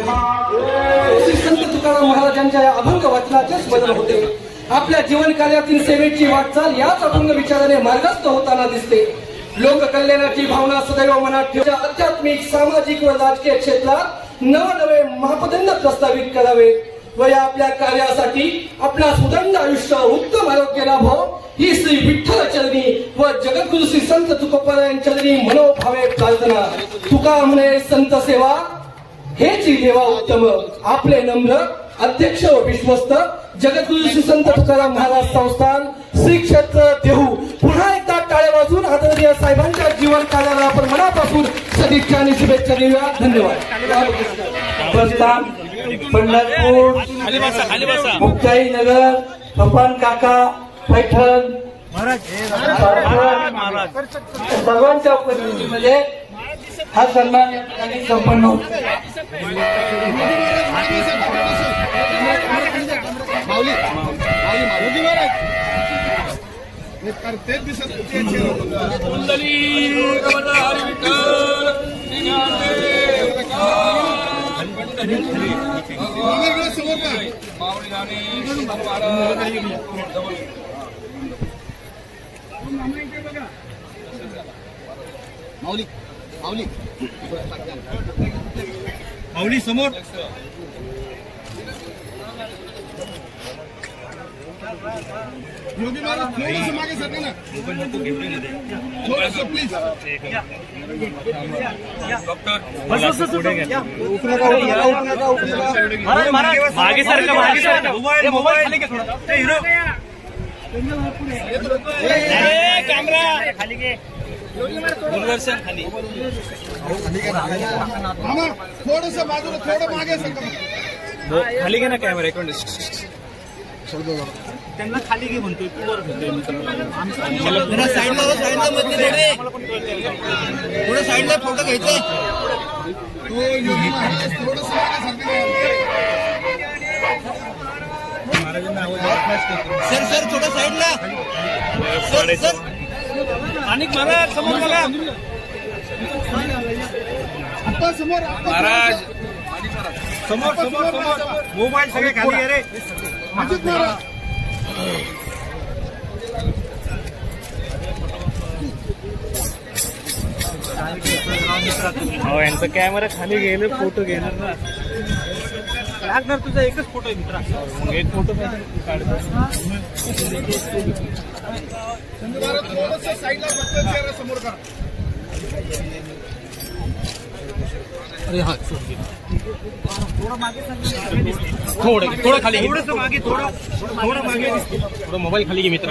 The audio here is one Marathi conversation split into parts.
श्री संत तुकाराम महाराजांच्या या अभंग वचनाचेच बदल होते। आपल्या जीवन कार्यातील सेवेची वाटचाल याच अभंग विचाराने मार्गस्थ होताना दिसते। लोककल्याणाची भावना सदैव मनात ठेवून आध्यात्मिक, सामाजिक व राजकीय क्षेत्रात नवनवे महापदंड प्रस्तावित करावेत व या आपल्या कार्यासाठी आपला सुदंड आयुष्य, उत्तम आरोग्य लाभो ही श्री विठ्ठल चरणी व जगद्गुरु श्री संत तुकोबाराय चरणी मनोभावे प्रार्थना। तुका म्हणे संत सेवा हेची देवा उत्तम। आपले नम्र अध्यक्ष व विश्वस्त जगद्गुरु श्री संत तुकाराम महाराज संस्थान श्री क्षेत्र देहू। पुन्हा एकदा टाळ्या वाजून आदरणीय साहेबांच्या जीवन कार्याला आपण मनापासून सदिच्छा आणि शुभेच्छा देऊया। धन्यवाद। प्रस्थान पंढरपूर, मुक्ताईनगर, पपन काका, पैठण सर्वांच्या उपस्थितीमध्ये हा सन्मान या ठिकाणी संपन्न होतो। माऊली समोर योगी महाराज थोडंसं मागे सरका ना, थोडंसं प्लीज। मागे सरका, मागे सरका। मोबाईल खाली घे थोडा। हिरो कॅमेरा खाली घे। दूरदर्शन खाली। थोडंसं बाजूला, थोडं मागे सरका। खाली घे ना कॅमेरा। एक मिनिट त्यांना खाली घे म्हणतोय, तू वर म्हणतोय। साईडला थोडं साईडला फोटो घ्यायचे। सर सर थोडं साईडला। अनेक महाराज समोर बघा। समोर महाराज समोर समोर समोर। मोबाईल सगळे खाली घे रे। हो यांचा कॅमेरा खाली गेले, फोटो घेणार ना लागणार। तुझा एकच फोटो आहे मित्रा, मग एक फोटो काढतो। साईडला समोर का। अरे हा थोडं मागे, थोडं खाली, थोडंसं मागे, थोडं मागे, थोडं मोबाईल खाली घे मित्र।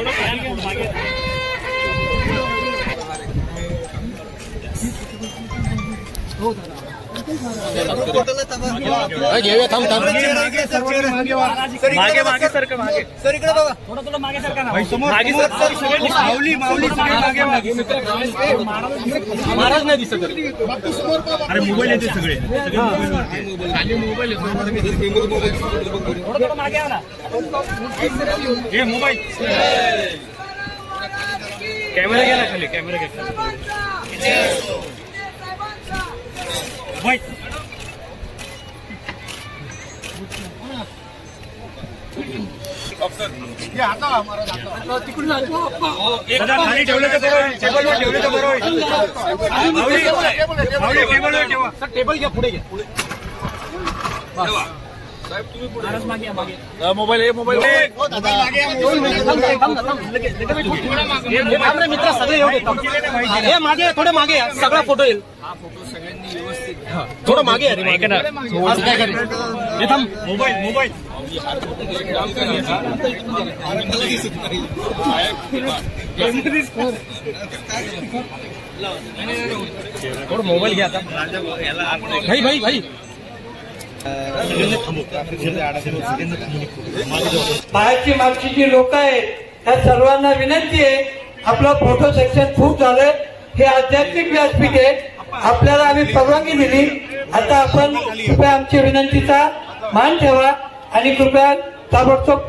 घेऊया, थांब थांब। मागे मागे सरका, मागे सर, इकडे बघा। थोडं थोडं मागे सरका ना, मागे सर। माऊली माऊली मागे मागे। महाराज नाही दिसत। अरे मोबाईल येते सगळे खाली, मोबाईल येतो। थोडं थोडं मागे ना, घे मोबाईल। कॅमेरा घ्या ना खाली, कॅमेरा घ्या। तिकडून खाली ठेवलं तर बरोबर, टेबलवर ठेवलं तर बरोबर। टेबलवर ठेवा सर, टेबल घ्या, पुढे घ्या। साहेब तुम्ही पुढे मागे, मागे मोबाईल आहे, मोबाईल मित्र सगळे येऊ देतात। हे मागे, थोडे मागे, सगळा फोटो येईल। हा फोटो सगळ्यांनी व्यवस्थित थोडं मागे। अरे काय करायचं, थांब। मोबाईल मोबाईल थोडं मोबाईल घ्या आता। भाई भाई भाई बाहेरची मागची जी लोक आहेत त्या सर्वांना विनंती आहे, आपलं फोटो सेक्शन खूप झालंय। हे आध्यात्मिक व्यासपीठ आहे, आपल्याला आम्ही परवानगी दिली। आता आपण कृपया आमची विनंतीचा मान ठेवा आणि कृपया ताबडतोब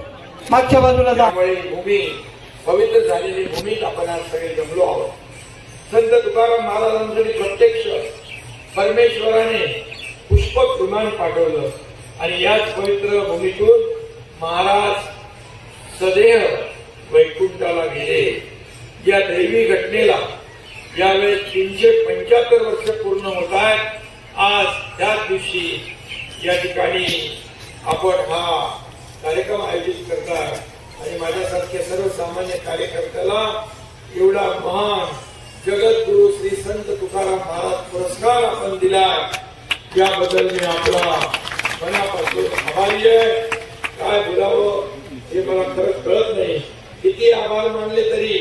मागच्या बाजूला जा। भूमी पवित्र झालेली भूमीत आपण आज सगळे जमलो आहोत। संत तुकाराम महाराजांसाठी प्रत्यक्ष परमेश्वराने पुष्पक विमान पाठवलं आणि याच पवित्र भूमीतून महाराज सदैव वैकुंठाला गेले. या दैवी घटनेला यावेळेस 375 वर्ष पूर्ण होत आहेत. आज त्याच दिवशी या ठिकाणी आपण हा कार्यक्रम आयोजित करताय आणि माझ्यासारख्या सर्वसामान्य कार्यकर्त्याला एवढा महान जगद्गुरु श्री संत तुकाराम महाराज पुरस्कार आपण दिलाय याबद्दल मी आपला मनापासून आभारी आहे. काय बोलावं हे मला खरंच कळत नाही. किती आभार मानले तरी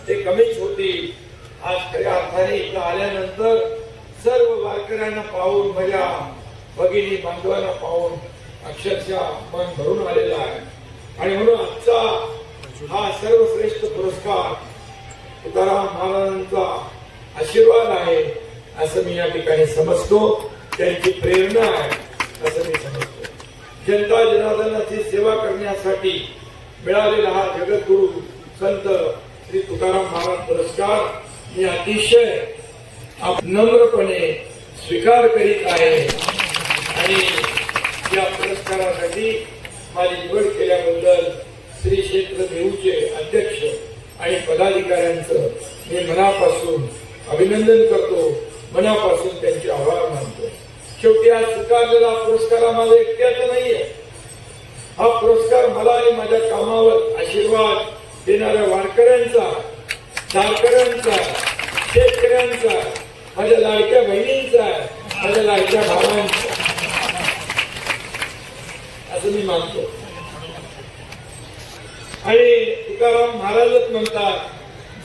ते कमीच होतील. आज खऱ्या अर्थाने इथं आल्यानंतर सर्व वारकऱ्यांना पाहून माझ्या भगिनी बांधवांना पाहून अक्षरशः मन भरून आलेलं आहे. आणि म्हणून आजचा हा सर्वश्रेष्ठ पुरस्कार तुकाराम महाराजांचा आशीर्वाद आहे असं मी या ठिकाणी समजतो. त्यांची प्रेरणा आहे असं मी समजतो. जनता जनार्दनाची सेवा करण्यासाठी मिळालेला हा जगद्गुरु संत श्री तुकाराम महाराज पुरस्कार मी अतिशय नम्रपणे स्वीकार करीत आहे आणि या पुरस्कारासाठी माझी निवड केल्याबद्दल श्री क्षेत्र देऊचे अध्यक्ष आणि पदाधिकाऱ्यांचं मी मनापासून अभिनंदन करतो. मनापासून त्यांचे आभार मानतो. शेवटी हा स्वीकारलेला पुरस्कार हा माझा एकट्याचा नाहीये. हा पुरस्कार मला आणि माझ्या कामावर आशीर्वाद देणाऱ्या वारकऱ्यांचा, धारकऱ्यांचा, शेतकऱ्यांचा, माझ्या लाडक्या बहिणींचा, माझ्या लाडक्या भावांचा असं मी मानतो. आणि तुकाराम महाराजच म्हणतात,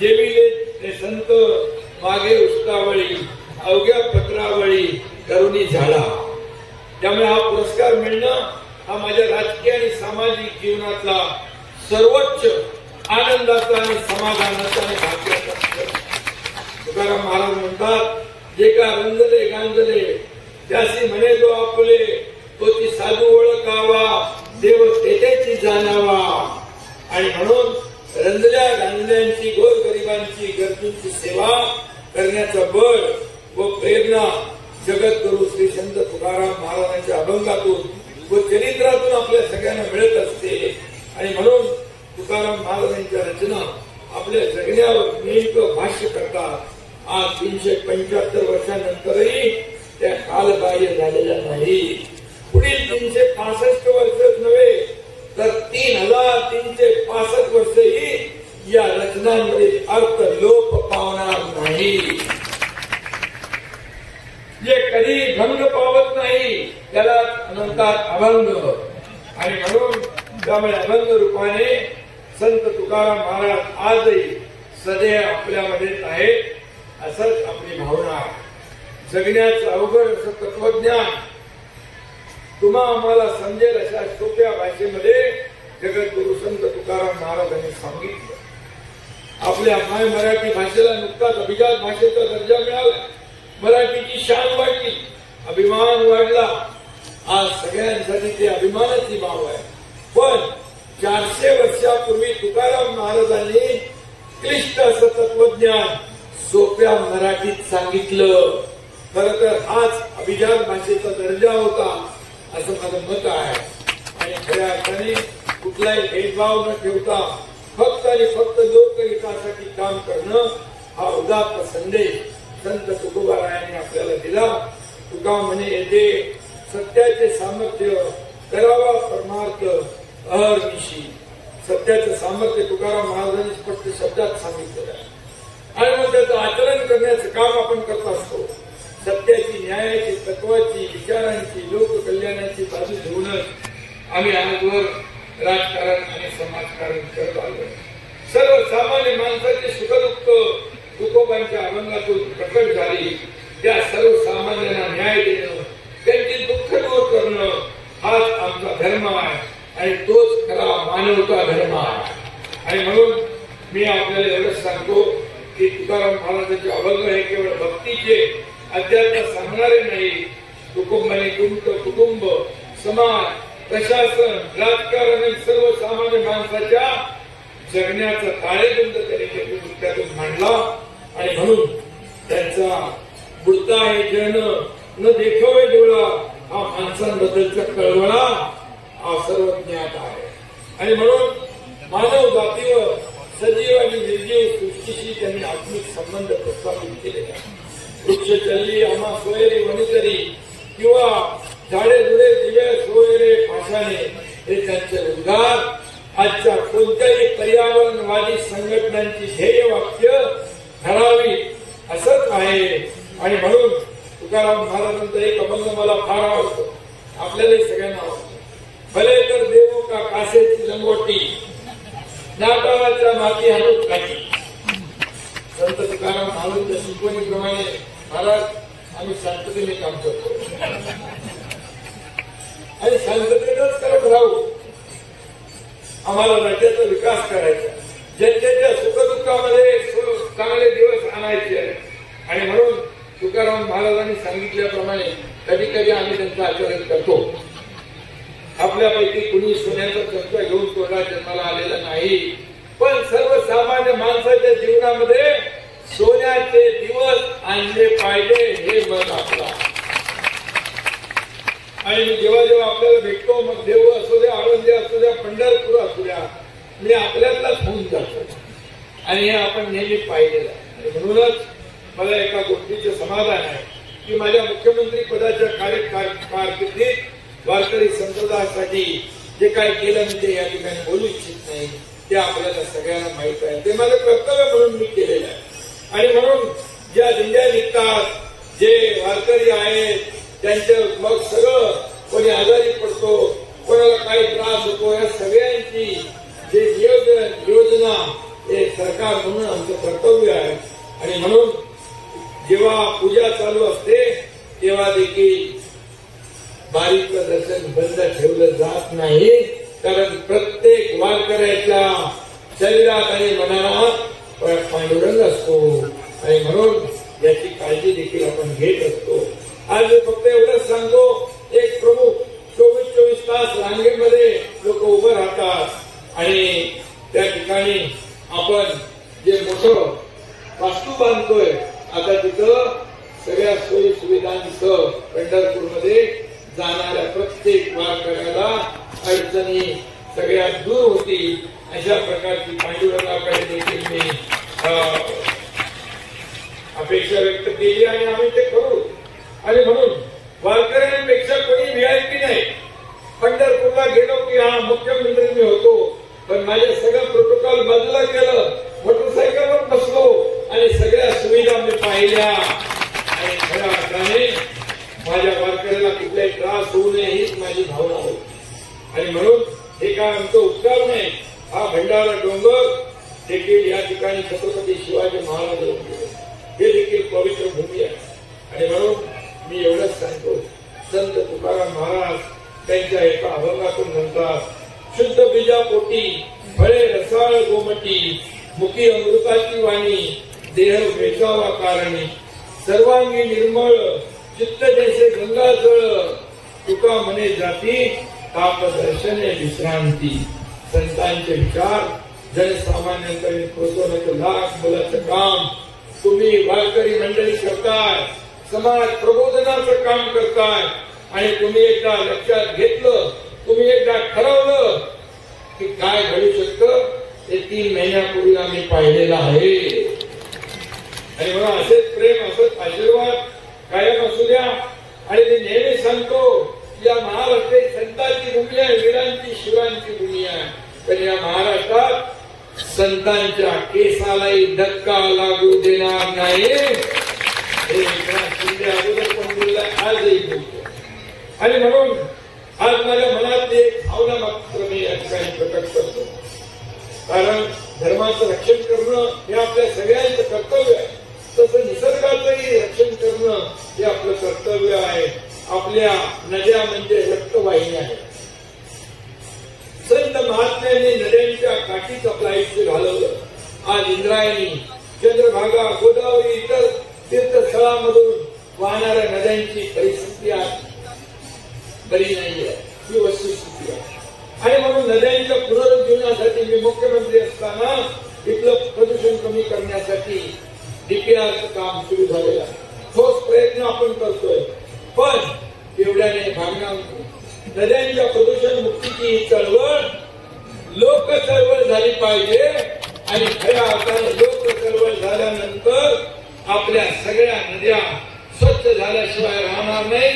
जेविले ते संत मागे उष्टावळी, अवघ्या पत्रावळी करुणी झाला. त्यामुळे हा पुरस्कार मिळणं हा माझ्या राजकीय आणि सामाजिक जीवनातला सर्वोच्च आनंदाचा आणि समाधानाचा आणि भाग्याचा. तुकाराम महाराज म्हणतात, जे का रंजले गांजले त्यासी म्हणे जो आपले, तोची साधू ओळखावा, देव तेथेची जाणावा. आणि म्हणून रंजल्या गांजल्यांची, गोरगरिबांची, गरजूंची सेवा करण्याचं बळ व प्रेरणा जगद्गुरु श्री संत तुकाराम महाराजांच्या अभंगातून व चरित्रातून आपल्या सगळ्यांना मिळत असते. आणि म्हणून तुकाराम महाराजांच्या रचना आपल्या जगण्यावर नेमकं भाष्य करतात. आज 375 वर्षानंतरही त्या कालबाह्य झालेल्या नाही. पुढील 365 वर्षच नव्हे तर 3365 वर्षही या रचनांमधील अर्थ लोप पावणार नाही. जे कधी भंग पावत नाही त्याला म्हणतात अभंग. आणि म्हणून त्यामुळे अभंग रूपाने संत तुकाराम महाराज आजही सदैव आपल्यामध्येच आहेत असंच आपली भावना. जगण्याचं अवघड असं तत्वज्ञान तुम्हा आम्हाला समजेल अशा सोप्या भाषेमध्ये जगद्गुरु संत तुकाराम महाराजांनी सांगितलं. आपल्या माय मराठी भाषेला नुकताच अभिजात भाषेचा दर्जा मिळाला. मराठीची शान वाढली, अभिमान वाढला. आज सगळ्यांसाठी ते अभिमानाची बाब आहे. पण 400 वर्षापूर्वी तुकाराम महाराजांनी क्लिष्ट असं तत्वज्ञान सोप्या मराठीत सांगितलं. खरं तर हाच अभिजात भाषेचा दर्जा होता असं माझं मत आहे. आणि खऱ्या अर्थाने कुठलाही भेदभाव न ठेवता फक्त आणि फक्त लोकहितासाठी काम करणं हा उदात्त संदेश संत तुकोबारायांनी आपल्याला दिला. तुका म्हणे येते सत्याचे सामर्थ्य करावा परमार्थ अहर्निशी. सत्याचं सामर्थ्य तुकाराम महाराजांनी स्पष्ट शब्दात सांगितलेलं आहे. आणि मग त्याचं आचरण करण्याचं काम आपण करत असतो. सत्याची, न्यायाची, तत्वाची, विचारांची, लोककल्याणाची बाजू घेऊनच आम्ही आजवर राजकारण आणि समाजकारण करत आलो. सर्वसामान्य माणसाचे सुखदुःख तुकोबांच्या अभंगातून प्रकट झाली. त्या सर्वसामान्यांना न्याय देणं, त्यांची दुःख दूर करणं हाच आमचा धर्म आहे आणि तोच खरा मानवता धर्म आहे. आणि म्हणून मी आपल्याला एवढंच सांगतो की तुकाराम महाराजांचे अभंग हे केवळ भक्तीचे अध्यात्म सांगणारे नाही. कुटुंबाने तुमचं कुटुंब, समाज, प्रशासन, राजकारण आणि सर्वसामान्य माणसाच्या जगण्याचा ताळेबंद त्यातून मांडला. आणि म्हणून त्यांचा बुडता हे जन न देखावे डोळा हा माणसांबद्दलचा कळवळा हा सर्व ज्ञात आहे. आणि म्हणून मानव जातीवर सजीव आणि निर्जीव सृष्टीशी त्यांनी आत्मिक संबंध प्रस्थापित केले. वृक्ष चल्ली आम्हा सोयरे वनितरी किंवा झाडे जुडे दिवे सोयरे पाशाने हे त्यांचे उद्गार आजच्या कोणत्याही पर्यावरणवादी संघटनांची ध्येय वाक्य ठरावी असंच आहे. आणि म्हणून तुकाराम महाराजांचा एक अभंग मला फार आवडतो, आपल्यालाही सगळ्यांना आवडतो. भले तर देऊ का कासेची लंगोटी नाटाळाच्या माती हाणून काठी. संत तुकाराम महाराजांच्या शिकवणीप्रमाणे महाराज आम्ही शांततेने काम करतो आणि शांततेतच करत राहू. आम्हाला राज्याचा विकास करायचा, जनतेच्या सुखदुःखामध्ये चांगले दिवस आणायचे. आणि म्हणून तुकाराम महाराजांनी सांगितल्याप्रमाणे कधी कधी आम्ही त्यांचं आचरण करतो. आपल्यापैकी कुणी सोन्याचा चमचा घेऊन कोणा जन्माला आलेला नाही, पण सर्वसामान्य माणसाच्या जीवनामध्ये सोन्याचे दिवस आणले पाहिजे हे मत आपला. आणि जेव्हा जेव्हा आपल्याला भेटतो मग देव असू द्या, आळंदी असू द्या, पंढरपूर असू द्या, मी आपल्यातलाच होऊन जातो. आणि हे आपण नेहमी पाहिलेलं आहे. म्हणूनच मला एका गोष्टीचे समाधान आहे की माझ्या मुख्यमंत्री पदाच्या कारकिर्दीत वारकरी संप्रदायासाठी जे काय केलं मी ते या ठिकाणी बोलू इच्छित नाही. ते आपल्याला सगळ्यांना माहित आहे, ते माझं कर्तव्य म्हणून मी केलेलं आहे. आणि म्हणून ज्या दिंड्या निघतात, जे वारकरी आहेत, त्यांचं मग सगळं कोणी आजारी पडतो, कोणाला काही त्रास होतो, या सगळ्यांची जे योजना हे सरकार म्हणून आमचं कर्तव्य आहे. आणि म्हणून जेव्हा पूजा चालू असते तेव्हा देखील बारीचं दर्शन बंद ठेवलं जात नाही, कारण प्रत्येक वारकऱ्याच्या शरीरात आणि मनात पांडुरंग असतो. आणि म्हणून याची काळजी देखील आपण घेत असतो. आज फक्त एवढंच सांगतो, एक प्रमुख 24 तास रांगेमध्ये लोक उभं राहतात आणि त्या ठिकाणी आपण जे मोठं वास्तू बांधतोय आता तिथं सगळ्या सोयी सुविधांसह पंढरपूरमध्ये जाणाऱ्या प्रत्येक वारकऱ्याला अडचणी सगळ्या दूर होतील अशा प्रकारची पांडुरंगाकडे देखील मी अपेक्षा व्यक्त केली आणि आम्ही ते करू. आणि म्हणून वारकऱ्यांपेक्षा कोणी व्हीआयपी नाही. पंढरपूरला गेलो की हा मुख्यमंत्री मी होतो, पण माझ्या सगळं प्रोटोकॉल बाजूला केलं, मोटरसायकलवर बसलो आणि सगळ्या सुविधा मी पाहिल्या. आणि खऱ्या अर्थाने माझ्या वारकऱ्याला कुठलाही त्रास होऊ नये हीच माझी भावना होती. आणि म्हणून हे काय आमचं उपकार नाही, हा भंडारा डोंगर देखील या ठिकाणी छत्रपती शिवाजी महाराज हे देखील पवित्र भूमी आहे. आणि म्हणून मी एवढंच सांगतो, संत तुकाराम महाराज त्यांच्या एका अभंगातून म्हणतात, शुद्ध बीजापोटी फळे रसाळ गोमटी मुखी अमृताची वाणी देह वेचावा कारणी सर्वांगी निर्मळ चित्त जैसे गंगाजळ तुका मने जाती ताप दर्शने विश्रांती. संतांचे विचार जनसामान्यांकडे पोहोचवण्याचं लाख मोलाचं काम तुम्ही वारकरी मंडळी करताय, समाज प्रबोधनाचं काम करताय. आणि तुम्ही एकदा लक्षात घेतलं, तुम्ही एकदा ठरवलं की काय घडू शकतं ते 3 महिन्यापूर्वी आम्ही पाहिलेलं आहे. आणि मला असेच प्रेम, असंच आशीर्वाद कायम असू द्या. आणि मी नेहमी सांगतो, या महाराष्ट्रात संतांची भूमी आहे, वीरांची शिवांची भूमी आहे, पण या महाराष्ट्रात संतांच्या केसालाही धक्का लागू देणार नाही हे अगोदर पण बोलला, आजही बोलतो. आणि म्हणून आज माझ्या मनात एक भावना मात्र मी या ठिकाणी प्रकट करतो, कारण धर्माचं रक्षण करणं हे आपल्या सगळ्यांचं कर्तव्य आहे. तसं निसर्गाचंही रक्षण करणं हे आपलं कर्तव्य आहे. आपल्या नद्या म्हणजे रक्तवाहिनी आहे. संत महात्म्यांनी नद्यांच्या काठीच आपलं आयुष्य घालवलं. आज इंद्रायणी, चंद्रभागा, गोदावरी इतर तीर्थस्थळांमधून वाहणाऱ्या नद्यांची परिस्थिती आज बरी नाहीये, ही वस्तुस्थिती आहे. आणि म्हणून नद्यांच्या पुनरुज्जीवनासाठी मी मुख्यमंत्री असताना इथलं प्रदूषण कमी करण्यासाठी डीपीआरचं काम सुरू झालेलं आहे. ठोस प्रयत्न आपण करतोय. पण एवढ्याने भागणार नाही. नद्यांच्या प्रदूषण मुक्तीची ही चळवळ लोक चळवळ झाली पाहिजे आणि खऱ्या अर्थाने लोक चळवळ झाल्यानंतर आपल्या सगळ्या नद्या स्वच्छ झाल्याशिवाय राहणार नाही.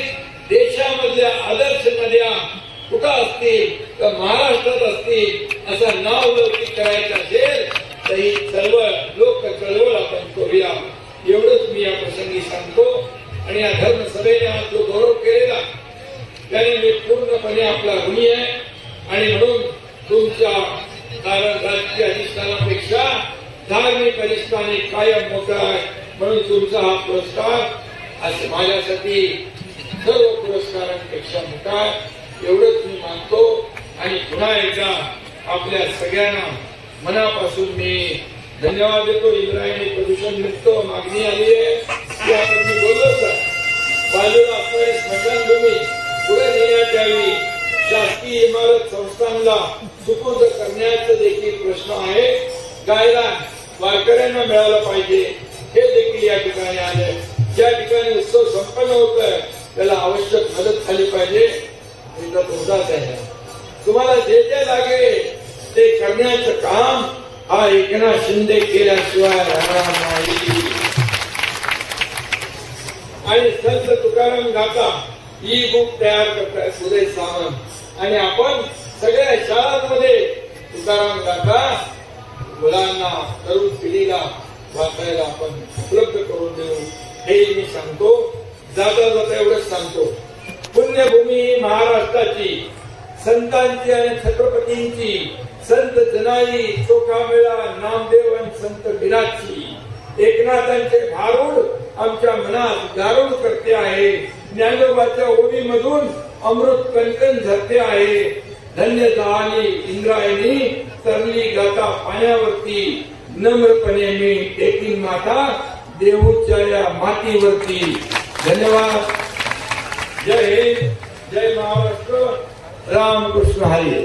देशामधल्या आदर्श नद्या कुठं असतील तर महाराष्ट्रात असतील असं नाव लौकिक करायचं असेल तर ही चळवळ लोक चळवळ आपण करूया एवढंच मी या प्रसंगी सांगतो. आणि या धर्मसभेने आज जो गौरव केलेला त्याने मी पूर्णपणे आपला ऋणी आहे. आणि म्हणून तुमच्या राजकीय अधिष्ठानापेक्षा धार्मिक अधिष्ठाने कायम मोठा आहे. म्हणून तुमचा हा पुरस्कार आज माझ्यासाठी सर्व पुरस्कारांपेक्षा मोठा आहे एवढंच मी मानतो. आणि पुन्हा एकदा आपल्या सगळ्यांना मनापासून मी धन्यवाद देतो. इंद्रायणी प्रदूषण मुक्त मागणी आली आहे की आपण मी बोललो सर बाजूला असणारी स्मशानभूमी पुढे नेण्यात यावी. शासकीय इमारत संस्थांना सुपूर्द करण्याचा देखील प्रश्न आहे. गायला वारकऱ्यांना मिळालं पाहिजे हे देखील या ठिकाणी आले. ज्या ठिकाणी उत्सव संपन्न होत आहे त्याला आवश्यक मदत झाली पाहिजे. तुमचाच आहे. तुम्हाला जे जे लागेल ते करण्याचं काम हा एकनाथ शिंदे केल्याशिवाय राहणार नाही. आणि संत तुकाराम गाथा ई बुक तयार करतायत उदय सामंत. आणि आपण सगळ्या शाळांमध्ये तुकाराम गाथा मुलांना तरुण पिढीला वाचायला आपण उपलब्ध करून देऊ हे मी सांगतो. जाता जाता एवढंच सांगतो. पुण्यभूमी ही महाराष्ट्राची संतांची आणि छत्रपतींची संत जनाई चोखामेळा नामदेव आणि संत बिराची एकनाथांचे भारूड आमच्या मनात गारुड करते आहे. ज्ञानोबाच्या ओळीमधून अमृत कणकण झरते आहे. धन्य झाली इंद्रायणी तरली गाता पाण्यावरती नम्रपणे मी टेकीन माता देऊच्या या मातीवरती. धन्यवाद. जय हिंद, जय महाराष्ट्र. रामकृष्ण हरी.